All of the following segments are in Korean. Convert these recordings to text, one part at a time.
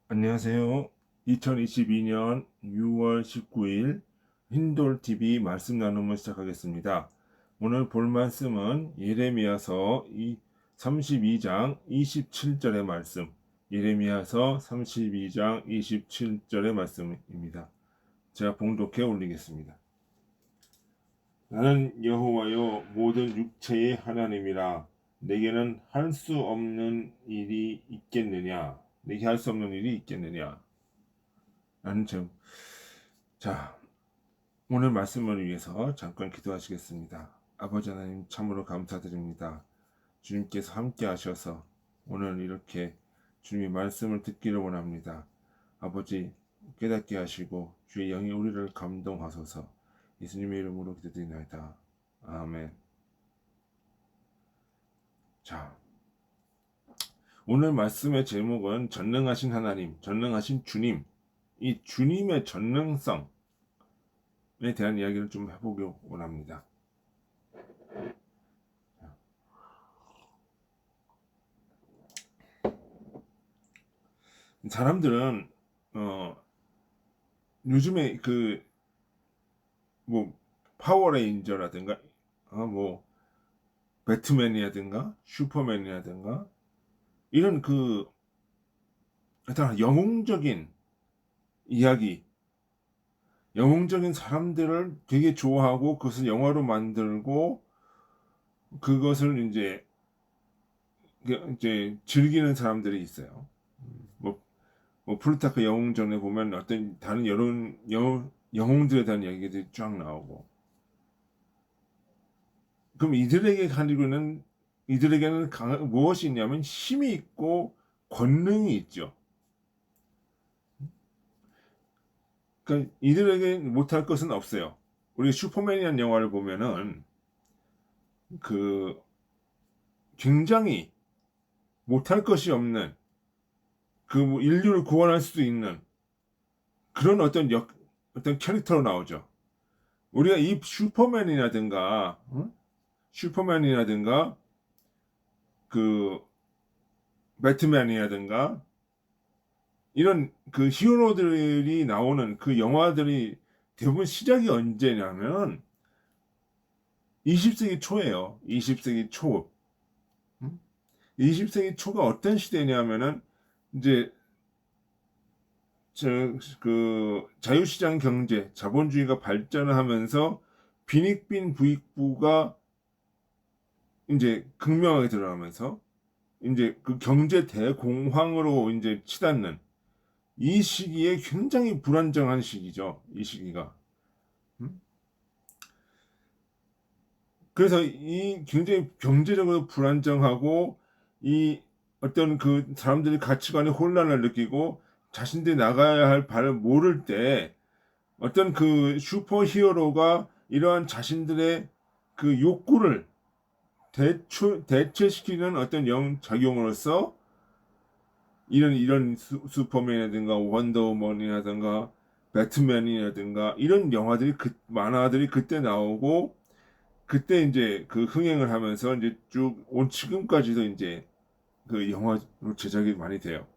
안녕하세요. 2022년 6월 19일 흰돌TV 말씀 나눔을 시작하겠습니다. 오늘 볼 말씀은 예레미야서 32장 27절의 말씀, 예레미야서 32장 27절의 말씀입니다. 제가 봉독해 올리겠습니다. 나는 여호와여 모든 육체의 하나님이라. 내게는 할 수 없는 일이 있겠느냐? 내게 할 수 없는 일이 있겠느냐? 라는 점. 자, 오늘 말씀을 위해서 잠깐 기도하시겠습니다. 아버지 하나님 참으로 감사드립니다. 주님께서 함께 하셔서 오늘 이렇게 주님의 말씀을 듣기를 원합니다. 아버지 깨닫게 하시고 주의 영이 우리를 감동하소서. 예수님의 이름으로 기도드리나이다. 아멘. 자, 오늘 말씀의 제목은 전능하신 하나님, 전능하신 주님, 이 주님의 전능성에 대한 이야기를 좀 해보기 원합니다. 사람들은 요즘에 뭐 파워레인저라든가 뭐 배트맨이라든가 슈퍼맨이라든가 이런 일단 영웅적인 이야기, 영웅적인 사람들을 되게 좋아하고 그것을 영화로 만들고 그것을 이제 즐기는 사람들이 있어요. 뭐 플루타크 영웅전에 보면 어떤 다른 영웅들에 대한 이야기들이 쫙 나오고, 그럼 이들에게는 무엇이 있냐면 힘이 있고 권능이 있죠. 그러니까 이들에게 못할 것은 없어요. 우리 슈퍼맨이라는 영화를 보면은 굉장히 못할 것이 없는 뭐 인류를 구원할 수도 있는 그런 어떤 캐릭터로 나오죠. 우리가 이 슈퍼맨이라든가 배트맨이라든가 이런 히어로들이 나오는 그 영화들이 대부분 시작이 언제냐면 20세기 초예요. 20세기 초. 20세기 초가 어떤 시대냐면은 이제 자유시장 경제, 자본주의가 발전을 하면서 빈익빈 부익부가 이제 극명하게 드러나면서 이제 그 경제 대공황으로 이제 치닫는 이 시기에 굉장히 불안정한 시기죠. 이 시기가. 그래서 이 굉장히 경제적으로 불안정하고 이 어떤 사람들이 가치관의 혼란을 느끼고 자신들이 나가야 할 발을 모를 때 어떤 슈퍼 히어로가 이러한 자신들의 욕구를 대체시키는 어떤 작용으로서 이런 슈퍼맨이라든가 원더우먼이라든가 배트맨이라든가 이런 만화들이 그때 나오고 그때 이제 흥행을 하면서 이제 쭉 온 지금까지도 이제 영화로 제작이 많이 돼요.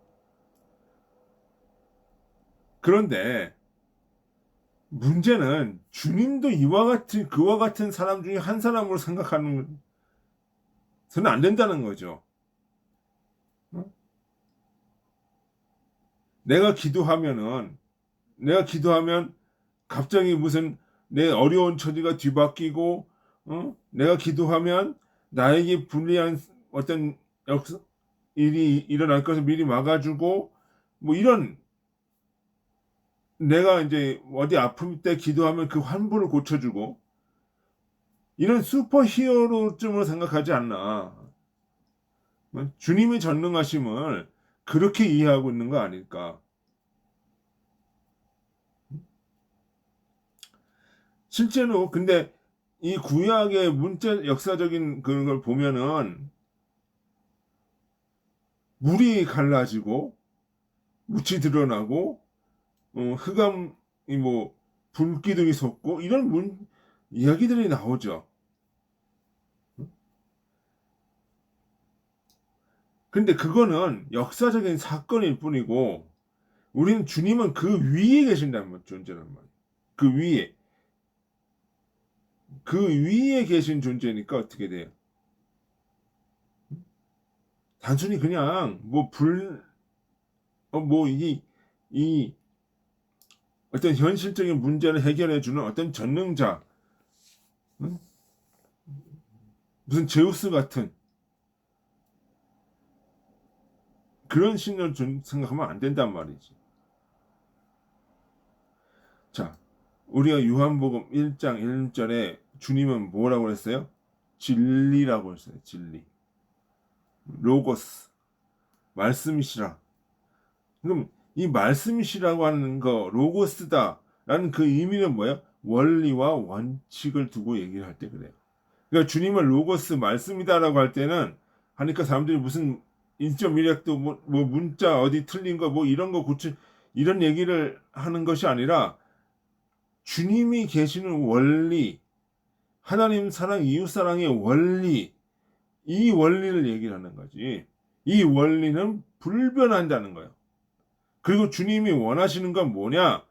그런데 문제는 주님도 그와 같은 사람 중에 한 사람으로 생각하는 서는 안 된다는 거죠. 내가 기도하면 갑자기 무슨 내 어려운 처지가 뒤바뀌고, 내가 기도하면 나에게 불리한 어떤 일이 일어날 것을 미리 막아주고, 뭐 이런, 내가 이제 어디 아플 때 기도하면 그 환부를 고쳐주고, 이런 슈퍼 히어로쯤으로 생각하지 않나. 주님의 전능하심을 그렇게 이해하고 있는 거 아닐까. 실제로 근데 이 구약의 역사적인 그런 걸 보면은 물이 갈라지고 묻이 드러나고 흑암이 뭐 불기둥이 솟고 이런 이야기들이 나오죠. 근데 그거는 역사적인 사건일 뿐이고 우리는 주님은 그 위에 계신다는 존재란 말이에요. 그 위에 계신 존재니까 어떻게 돼요? 단순히 그냥 이 어떤 현실적인 문제를 해결해 주는 어떤 전능자, 응? 무슨 제우스 같은 그런 신을 생각하면 안 된단 말이지. 자, 우리가 요한복음 1장 1절에 주님은 뭐라고 했어요? 진리라고 했어요. 진리. 로고스. 말씀이시라. 그럼 이 말씀이시라고 하는 거, 로고스다라는 그 의미는 뭐예요? 원리와 원칙을 두고 얘기를 할 때 그래요. 그러니까 주님을 로고스 말씀이다라고 할 때는 하니까 사람들이 무슨 인적 미력도 뭐 문자 어디 틀린 거 뭐 이런 거 고치 이런 얘기를 하는 것이 아니라 주님이 계시는 원리, 하나님 사랑, 이웃 사랑의 원리, 이 원리를 얘기를 하는 거지. 이 원리는 불변한다는 거예요. 그리고 주님이 원하시는 건 뭐냐?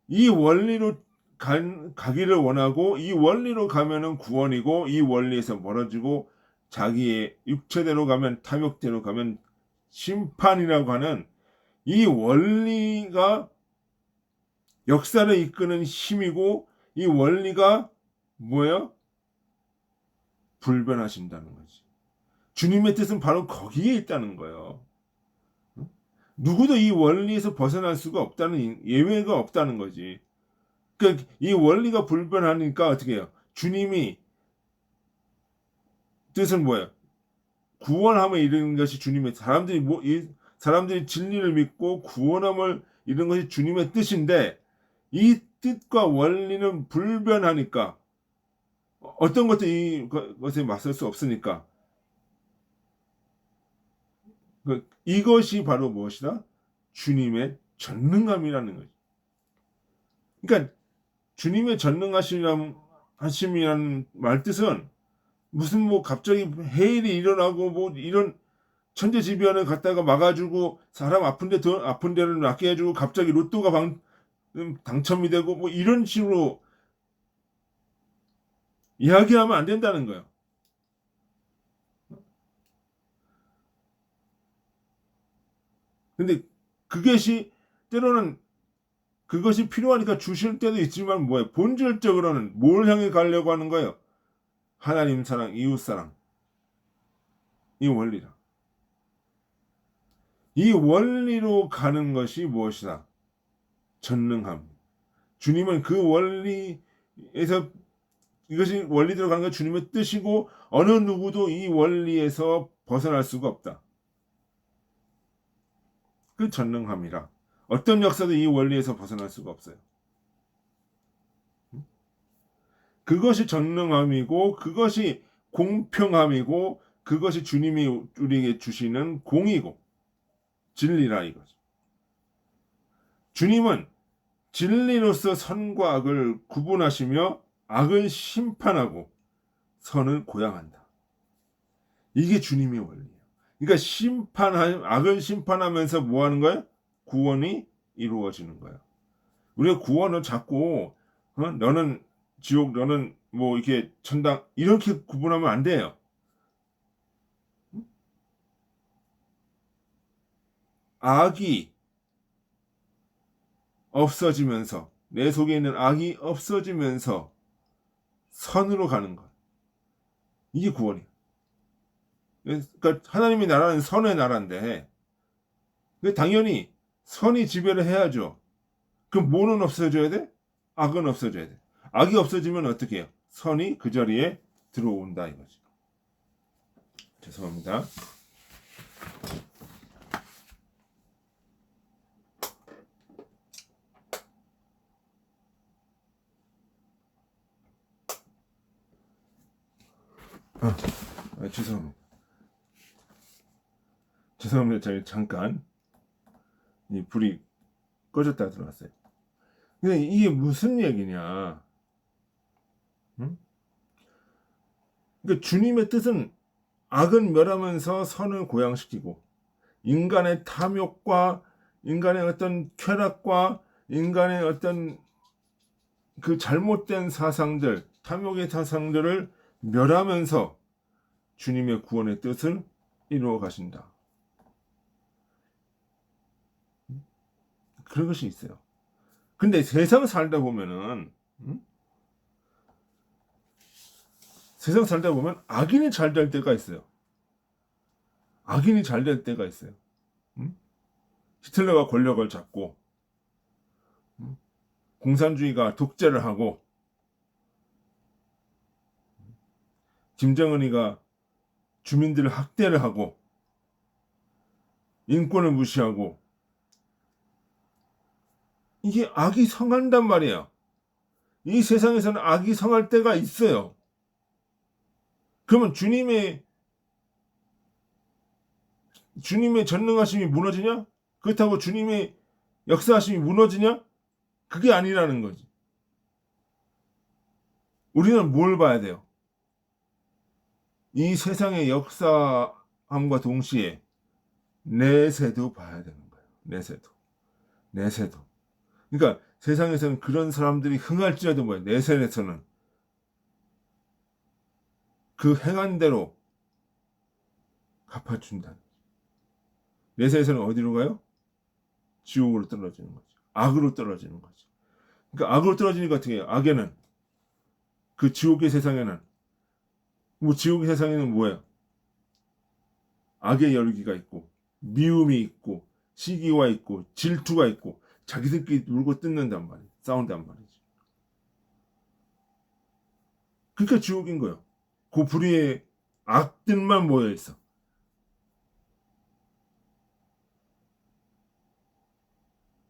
이 원리로 가기를 원하고 이 원리로 가면은 구원이고 이 원리에서 멀어지고 자기의 육체대로 가면 탐욕대로 가면 심판이라고 하는 이 원리가 역사를 이끄는 힘이고 이 원리가 뭐예요? 불변하신다는 거지. 주님의 뜻은 바로 거기에 있다는 거예요. 누구도 이 원리에서 벗어날 수가 없다는 예외가 없다는 거지. 그러니까 이 원리가 불변하니까 어떻게 해요? 주님이 뜻은 뭐예요? 구원함을 이루는 것이 주님의 사람들이 진리를 믿고 구원함을 이루는 것이 주님의 뜻인데 이 뜻과 원리는 불변하니까 어떤 것도 이것에 맞설 수 없으니까 이것이 바로 무엇이다? 주님의 전능함이라는 거죠. 그러니까 주님의 전능하심이라는 말 뜻은 무슨 뭐 갑자기 해일이 일어나고 뭐 이런 천재지변을 갖다가 막아주고 사람 아픈 데를 낫게 해주고 갑자기 로또가 당첨이 되고 뭐 이런 식으로 이야기하면 안 된다는 거예요. 근데 때로는 그것이 필요하니까 주실 때도 있지만 뭐예요? 본질적으로는 뭘 향해 가려고 하는 거예요? 하나님 사랑, 이웃 사랑. 이 원리다. 이 원리로 가는 것이 무엇이다? 전능함. 주님은 그 원리에서 이것이 원리대로 가는 건 주님의 뜻이고 어느 누구도 이 원리에서 벗어날 수가 없다. 그 전능함이라. 어떤 역사도 이 원리에서 벗어날 수가 없어요. 그것이 전능함이고 그것이 공평함이고 그것이 주님이 우리에게 주시는 공이고 진리라 이거죠. 주님은 진리로서 선과 악을 구분하시며 악을 심판하고 선을 고양한다. 이게 주님의 원리예요. 그러니까 악을 심판하면서 뭐 하는 거예요? 구원이 이루어지는 거예요. 우리가 구원을 자꾸 너는 지옥, 너는 뭐 이렇게 천당 이렇게 구분하면 안 돼요. 악이 없어지면서 내 속에 있는 악이 없어지면서 선으로 가는 것. 이게 구원이에요. 그러니까 하나님의 나라는 선의 나라인데 당연히 선이 지배를 해야죠. 그럼 뭐는 없어져야 돼? 악은 없어져야 돼. 악이 없어지면 어떻게 해요? 선이 그 자리에 들어온다 이거죠. 죄송합니다. 죄송합니다. 죄송합니다. 잠깐 이 불이 꺼졌다 들어왔어요. 근데 이게 무슨 얘기냐? 응? 그러니까 주님의 뜻은 악은 멸하면서 선을 고양시키고 인간의 탐욕과 인간의 어떤 쾌락과 인간의 어떤 그 잘못된 사상들, 탐욕의 사상들을 멸하면서 주님의 구원의 뜻을 이루어 가신다. 그런 것이 있어요. 근데 세상 살다 보면은 세상 살다 보면 악인이 잘 될 때가 있어요. 악인이 잘 될 때가 있어요. 히틀러가 권력을 잡고 공산주의가 독재를 하고 김정은이가 주민들을 학대를 하고 인권을 무시하고 이게 악이 성한단 말이에요. 이 세상에서는 악이 성할 때가 있어요. 그러면 주님의 전능하심이 무너지냐? 그렇다고 주님의 역사하심이 무너지냐? 그게 아니라는 거지. 우리는 뭘 봐야 돼요? 이 세상의 역사함과 동시에 내세도 봐야 되는 거예요. 내세도. 그러니까 세상에서는 그런 사람들이 흥할지라도 뭐예요? 내세에서는 그 행한 대로 갚아준다. 내세에서는 어디로 가요? 지옥으로 떨어지는 거죠. 악으로 떨어지는 거죠. 그러니까 악으로 떨어지니까 어떻게 해요? 악에는 그 지옥의 세상에는 지옥의 세상에는 뭐예요? 악의 열기가 있고 미움이 있고 시기와 있고 질투가 있고 자기들끼리 물고 뜯는단 말이에요. 싸운단 말이죠. 그러니까 지옥인 거예요. 그 불의의 악들만 모여 있어.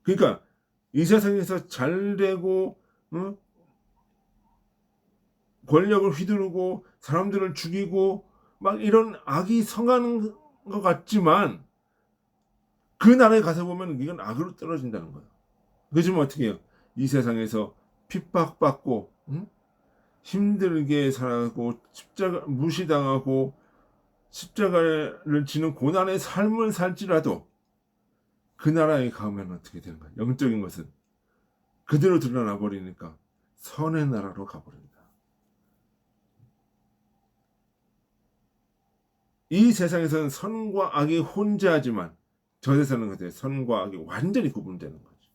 그러니까 이 세상에서 잘되고 권력을 휘두르고 사람들을 죽이고 막 이런 악이 성하는 것 같지만 그 나라에 가서 보면 이건 악으로 떨어진다는 거예요. 그러면 어떻게 해요? 이 세상에서 핍박받고 힘들게 살아가고 십자가 무시당하고 십자가를 지는 고난의 삶을 살지라도 그 나라에 가면 어떻게 되는 거예요? 영적인 것은 그대로 드러나 버리니까 선의 나라로 가버린다. 이 세상에서는 선과 악이 혼재하지만 저 세상은 어때요? 선과 악이 완전히 구분되는 거죠.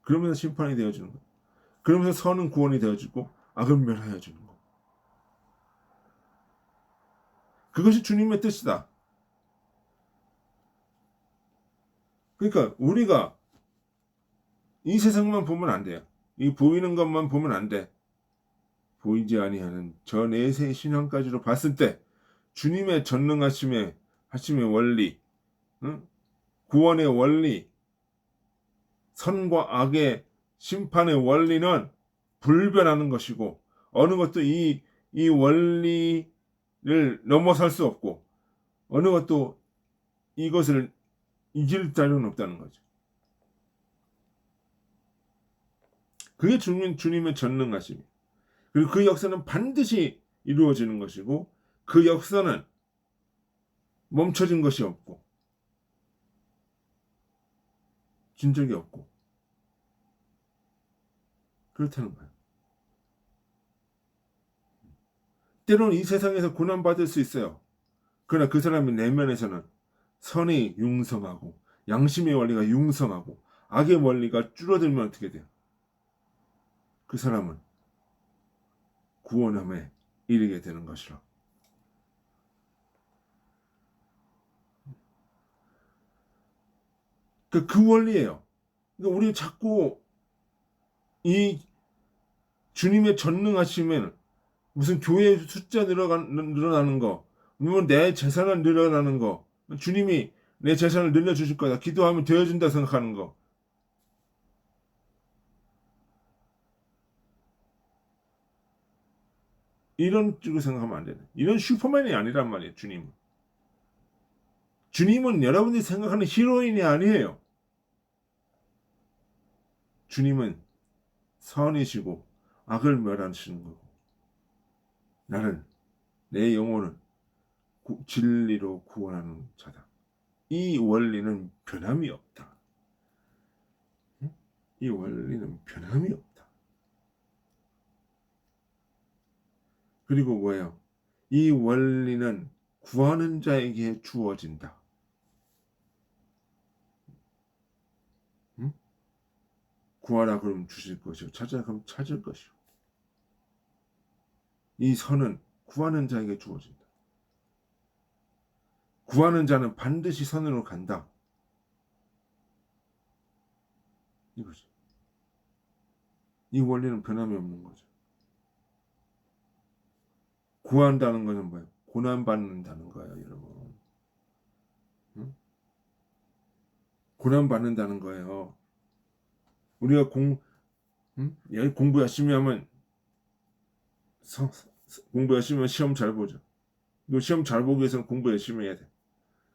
그러면서 심판이 되어주는 거예요. 그러면서 선은 구원이 되어주고 악은 멸하여 주는 거. 그것이 주님의 뜻이다. 그러니까 우리가 이 세상만 보면 안 돼요. 이 보이는 것만 보면 안 돼. 보이지 아니하는 저 내세 신앙까지로 봤을 때 주님의 전능하심의 원리, 구원의 원리, 선과 악의 심판의 원리는 불변하는 것이고 어느 것도 이 원리를 넘어설 수 없고 어느 것도 이것을 이길 자료는 없다는 거죠. 그게 주님의 전능하심. 그리고 그 역사는 반드시 이루어지는 것이고 그 역사는 멈춰진 것이 없고 진적이 없고 그렇다는 거예요. 때로는 이 세상에서 고난받을 수 있어요. 그러나 그 사람의 내면에서는 선이 융성하고 양심의 원리가 융성하고 악의 원리가 줄어들면 어떻게 돼요? 그 사람은 구원함에 이르게 되는 것이라. 그 원리예요. 그러니까 우리 자꾸 이 주님의 전능하심은 무슨 교회 숫자 늘어나는 거, 뭐 내 재산을 늘어나는 거, 주님이 내 재산을 늘려주실 거다. 기도하면 되어준다 생각하는 거. 이런 쪽으로 생각하면 안 되네. 이런 슈퍼맨이 아니란 말이에요, 주님은. 주님은 여러분들이 생각하는 히로인이 아니에요. 주님은 선이시고 악을 멸하시는 거고 나는 내 영혼을 진리로 구원하는 자다. 이 원리는 변함이 없다. 이 원리는 변함이 없다. 그리고 뭐예요? 이 원리는 구하는 자에게 주어진다. 응? 구하라 그러면 주실 것이요. 찾으라 그러면 찾을 것이요. 이 선은 구하는 자에게 주어진다. 구하는 자는 반드시 선으로 간다. 이거지. 이 원리는 변함이 없는 거죠. 구한다는 것은 뭐예요? 고난받는다는 거예요, 여러분. 응? 고난받는다는 거예요. 우리가 공부 열심히 하면 공부 열심히 하면 시험 잘 보죠. 너 시험 잘 보기 위해서는 공부 열심히 해야 돼.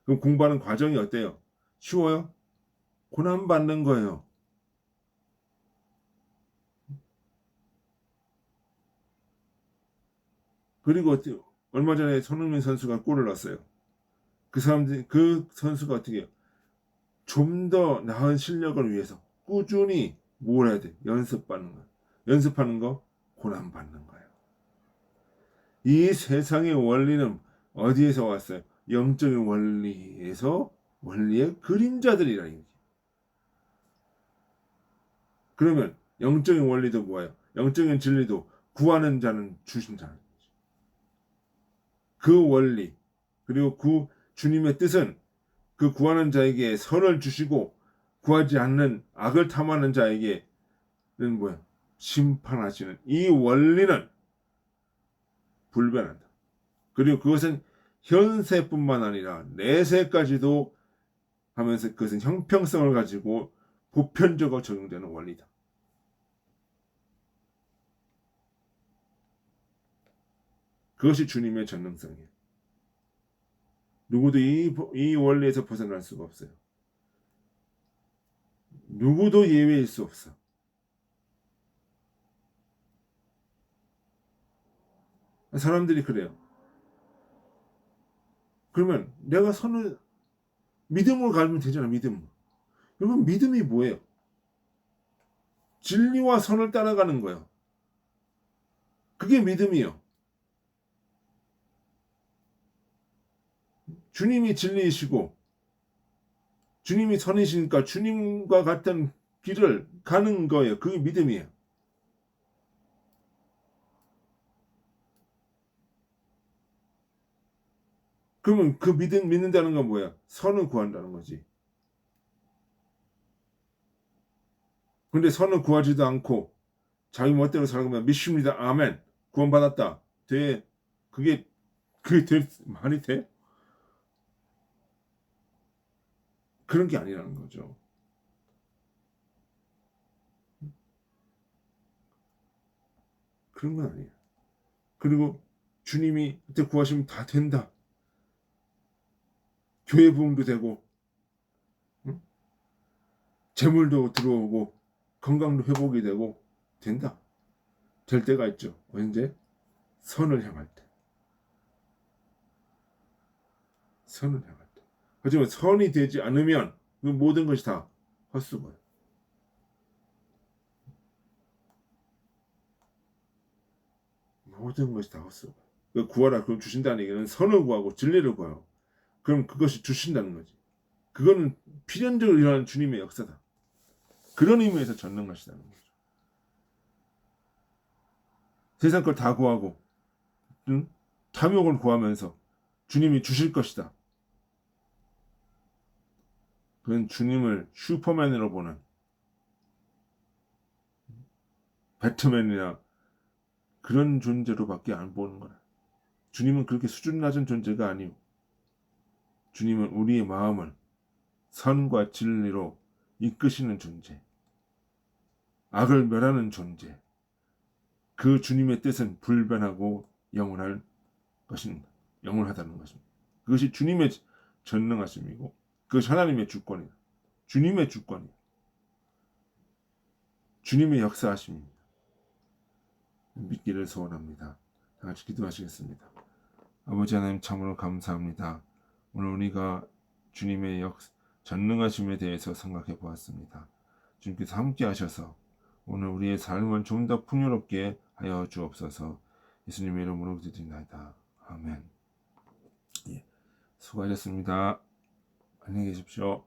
그럼 공부하는 과정이 어때요? 쉬워요? 고난받는 거예요. 그리고 얼마 전에 손흥민 선수가 골을 넣었어요. 그 선수가 어떻게 해요? 좀 더 나은 실력을 위해서 꾸준히 뭘 해야 돼? 연습하는 거. 연습하는 거 고난받는 거예요. 이 세상의 원리는 어디에서 왔어요? 영적인 원리에서 원리의 그림자들이라 이거지. 그러면 영적인 원리도 뭐예요? 영적인 진리도 구하는 자는 주신다는 거지. 그 원리 그리고 그 주님의 뜻은 그 구하는 자에게 선을 주시고 구하지 않는 악을 탐하는 자에게는 뭐야? 심판하시는 이 원리는 불변한다. 그리고 그것은 현세뿐만 아니라 내세까지도 하면서 그것은 형평성을 가지고 보편적으로 적용되는 원리다. 그것이 주님의 전능성이에요. 누구도 이 원리에서 벗어날 수가 없어요. 누구도 예외일 수 없어. 사람들이 그래요. 그러면 내가 믿음으로 가면 되잖아, 믿음으로. 여러분, 믿음이 뭐예요? 진리와 선을 따라가는 거예요. 그게 믿음이에요. 주님이 진리이시고, 주님이 선이시니까 주님과 같은 길을 가는 거예요. 그게 믿음이에요. 그러면 그 믿는다는 건 뭐야? 선을 구한다는 거지. 근데 선을 구하지도 않고 자기 멋대로 살아가면 믿습니다. 아멘. 구원받았다. 돼. 그게 말이 돼? 그런 게 아니라는 거죠. 그런 건 아니에요. 그리고 주님이 그때 구하시면 다 된다. 교회 부흥도 되고, 응? 재물도 들어오고, 건강도 회복이 되고, 된다. 될 때가 있죠. 언제? 선을 향할 때. 선을 향할 때. 하지만 선이 되지 않으면 그 모든 것이 다 헛수고예요. 모든 것이 다 헛수고. 그 구하라 그럼 주신다는 얘기는 선을 구하고 진리를 구하고 그럼 그것이 주신다는 거지. 그거는 필연적으로 일어나는 주님의 역사다. 그런 의미에서 전능하시다는 거죠. 세상 걸 다 구하고 응? 탐욕을 구하면서 주님이 주실 것이다. 그건 주님을 슈퍼맨으로 보는 배트맨이나 그런 존재로밖에 안 보는 거라. 주님은 그렇게 수준 낮은 존재가 아니오. 주님은 우리의 마음을 선과 진리로 이끄시는 존재, 악을 멸하는 존재. 그 주님의 뜻은 불변하고 영원할 것입니다. 영원하다는 것입니다. 그것이 주님의 전능하심이고 그것이 하나님의 주권이에요. 주님의 주권이에요. 주님의 역사하심입니다. 믿기를 소원합니다. 다 같이 기도하시겠습니다. 아버지 하나님 참으로 감사합니다. 오늘 우리가 주님의 전능하심에 대해서 생각해 보았습니다. 주님께서 함께 하셔서 오늘 우리의 삶을 좀 더 풍요롭게 하여 주옵소서. 예수님의 이름으로 기도드립니다. 아멘. 예, 수고하셨습니다. 안녕히 계십시오.